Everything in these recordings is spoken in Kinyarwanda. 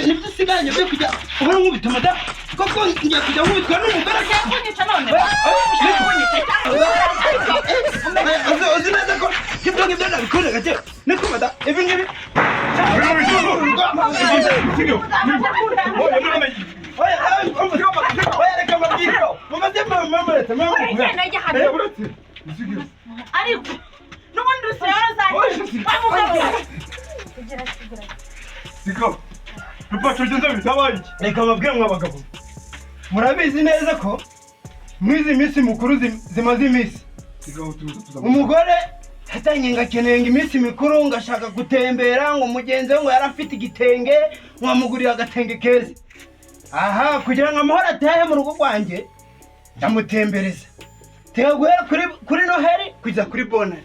Nibisigaye byo kujya ubona nkubita mada koko ngiye kujya nkubitwa n'umugore kunyica none uzi neza ko ibyo ngibyo nabikora gake niko mada ibi ngibi ariko n'ubundi rusiyara zanjye siko rupacu ugeze bitabaye iki reka babwire mw'abagabo murabizi neza ko mwizi minsi mukuru zimaze iminsi umugore yatangiye ngo akeneye ngo iminsi mikuru ngo ashaka gutembera ngo mugenzi we ngo yarafite igitenge mwamugurira agatenge keza aha kugira ngo amahoro atahe mu rugo rwanjye ndamutembereza tega guhera kuri noheri kujya kuri bonari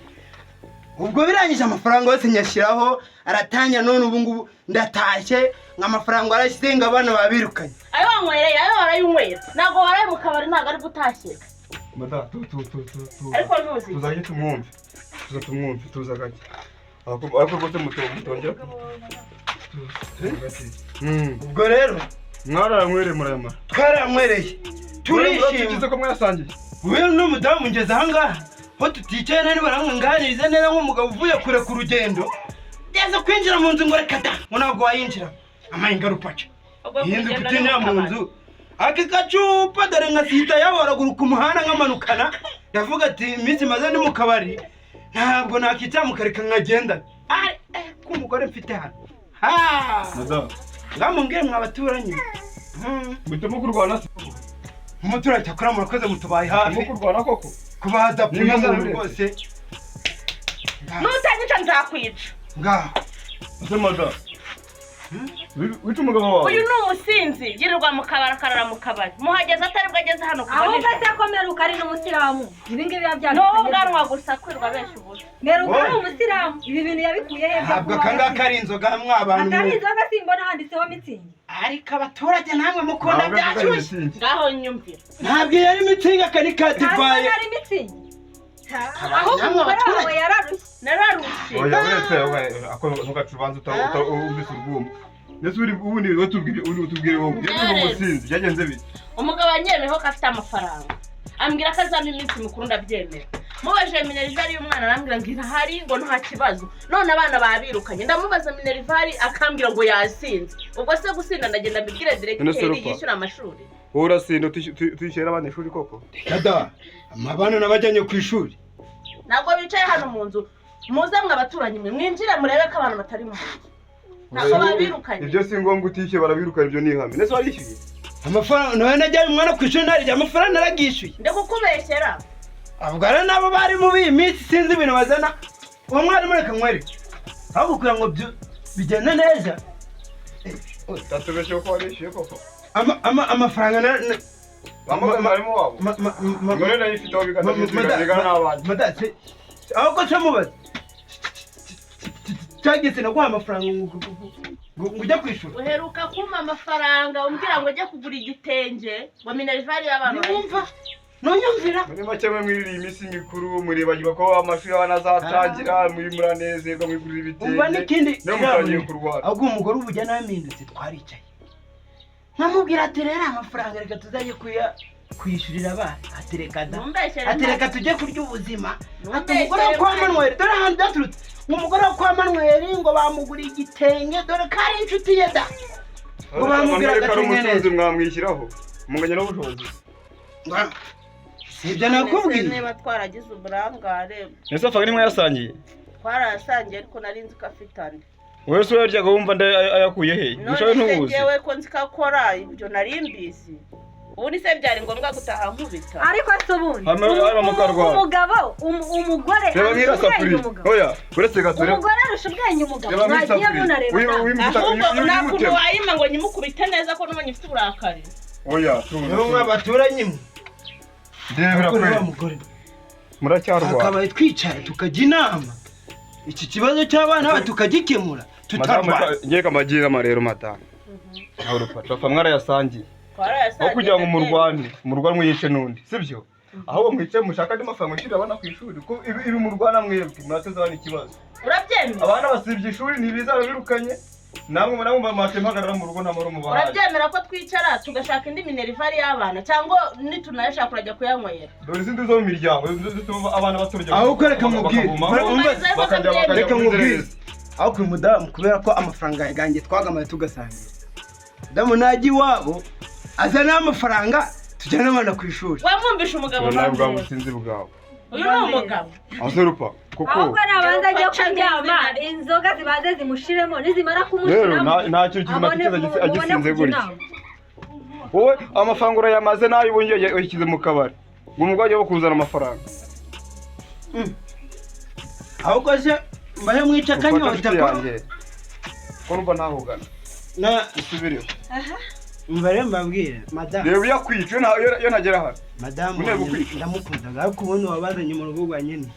ubwo birangije amafaranga yose nyashyiraho aratangira none ubu ngubu ndatashye nk'amafaranga arashyize ngo abana babirukanye ayo wanywereye ayo warayinywera ntabwo waraye mu kabari ntabwo ari gutashye mada ariko ntuzi tuzajye tumwumve tuza gake ariko rwose mutongera ubwo rero mwarayanywereye murayamara twarayanywereye turishimye ko mwayasangiye wewe n'umudamu ngeze ahangaha ho tuticaye nani baranganiriza neza nk'umugabo uvuye kure ku rugendo yaza kwinjira mu nzu ngo reka da ngo ntabwo wayinjira amahinga rupaca yinze kutinjira mu nzu aka gacupa dore nkasita yaboragura ku muhanda nkamanukana yavuga ati iminsi maze ni mu kabari ntabwo nakicara mukareka nkagenda ko umugore mfite hano ngamubwire mwabaturanye muhitamo kurwana umuturage akora murakoze mutubaye hafi kurwana koko kubaza pima umuntu rwose nutanyica nzakwica ngaho mada wica umugabo wawe uyu ni umusinzi yirirwa mu kabari akarara mu kabari muhageze atari bwo ageze hano ahubwo akomera ukari n'umusiramu ibi ngibi biba byanditse n'ubwanwa gusa kwirwa benshi ubusa meruka ari umusiramu ibi bintu yabikuye he ntabwo akangaka ari inzoga mw'abantu atari inzoga simbona handitseho mitsingi ariko abaturage namwe mukunda byashyushye ngaho nyumvira ntabwo yari mitsingi akari kadivaye ntabwo yari mitsingi ahubwo umugore wawe yararushye nararushye oya uretse ntugacubanza ubise urwumva ndetse ubundi utubwire wowe umusinzi byagenze bite umugabo yanyemeyeho ko afite amafaranga ambwira ko azana iminsi mikuru ndabyemera mubajije minerivare y'umwana arambwira ngo irahari ngo nta kibazo none abana babirukanye ndamubaza minerivare akambwira ngo yasinze ubwo se gusinda ndagenda mbibwire diregiteri yishyura amashuri wowe urasinda tuyishyira abana ishuri koko kada abana nabajyanye ku ishuri ntabwo bicaye hano mu nzu muze mwe abaturanyi mwe mwinjire murebe ko abantu batari mu nzu ntabwo babirukanye ibyo si ngombwa utishyuye barabirukanye ibyo ni ihame ndetse warishyuye amafaranga nawe najyanye umwana ku ishuri ntarije amafaranga naragishyuye ndakukubeshyera ahubwo rero nabo bari muri iyi minsi sinzi ibintu bazana uwo mwarimu reka nkwereke ahubwo kugira ngo bigende neza utatubeshye ko warishyuye koko amafaranga mwarimu wabo ngone nayifite aho bigana n'abandi madase ahubwo se mubaze cyageze naguha amafaranga ngo ujya kwishura uheruka kumpa amafaranga umbwira ngo ujye kugura igitenge ngo minerivare y'abantu wumva nonyumvira muri make mwe mwirira iminsi mikuru muribagirwa ko amashuri abana azatangira muri muranezerwa mwigurira ibitenge umva n'ikindi mutangiye kurwara ahubwo umugore ubu ujya namindutse twaricaye nkamubwira ati rero amafaranga reka tuzajye kuyishyurira abana atereka tujye kurya ubuzima ati umugore wo kwa Manuel dore ahantu byaturutse umugore wo kwa Manuel ngo bamuguriye igitenge dore ko ari inshuti ye da ngo bamubwira agatenge neza mwamwishyiraho umuganya n'ubushobozi sibyo nakubwiye niba twaragize uburangare ese afaga nimwe yasangiye twarasangiye ariko nari nzi ko afite andi wowe se yaryaga wumva ayakuye he mushawe ntubuze yewe ko nzi ko akora ibyo nari mbizi ubundi se byari ngombwa gutaha nkubita ariko se ubundi umugabo umugore reba nk'irasafuriya oya uretse gato umugore arusha ubwenge umugabo mwagiye munareba ahubwo nakuntu wayima ngo nyimukubite neza ko n'umenye ufite uburakari oya tuwe abaturanye mwe ndebera kwe muracyarwa akabaye twicaye tukajya inama iki kibazo cy'abana tukagikemura tutarwana ngiye kamagira amarero madamu aho rupaca fa mwarayasangiye aho kugira ngo murwane yice n'undi sibyo ahubwo mwicaye mushaka andi mafaranga mushyira abana ku ishuri ko ibi murwana mwebwe muratezabana ikibazo urabyemera abana basibye ishuri ntibizaba birukanye namwe murabumva amatempagarara mu rugo ntamara umubaye urabyemera ko twicara tugashaka indi minervari y'abana cyangwa nitunayashaka kurajya kuyanywera dore izindi zo mu miryango zituma abana baturya aho ukoreka mubwire reka mubwire aho ku mudamu kubera ko amafaranga yanjye twagamaye tugasangira damu najya iwabo azana amafaranga tujyana abana ku ishuri wamwumvisha umugabo nawe bwa businzi bwawe uyu ni umugabo azerupa kuko ahubwo nabanza ajya kuryama inzoga zibanze zimushiremo nizimara kumushiramo rero nta kintu kizima kiza agisinze gutya wowe amafaranga urayamaze nayo ubonye yashyize mu kabari ngo umugwaje wo kuzana amafaranga ahubwo se mbahe mwica kanyota ko numva ntahugana na isubireho mbare mbabwire madamu reba yakwica yo ntagera hano madamu ndamukundaga ariko ubundi wabazanye mu rugo rwa nyine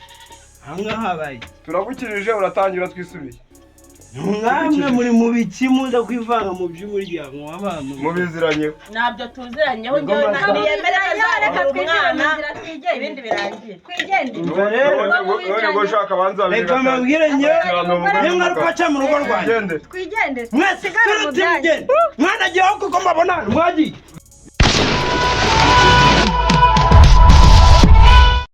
aha ngaha habaye turagukirije uratangira twisubiye mwamwe muri mu biki muza kwivanga mu by'umuryango w'abantu mubiziranyeho ntabyo tuziranyeho njyewe ntiyemerera azareka umwana ibindi birangiye twigendere ngo ushaka banza reka mbabwire njyewe mwarupaca mu rugo rwanjye twigendere mwese tugende mwanagiye aho kuko mbabona mwagiye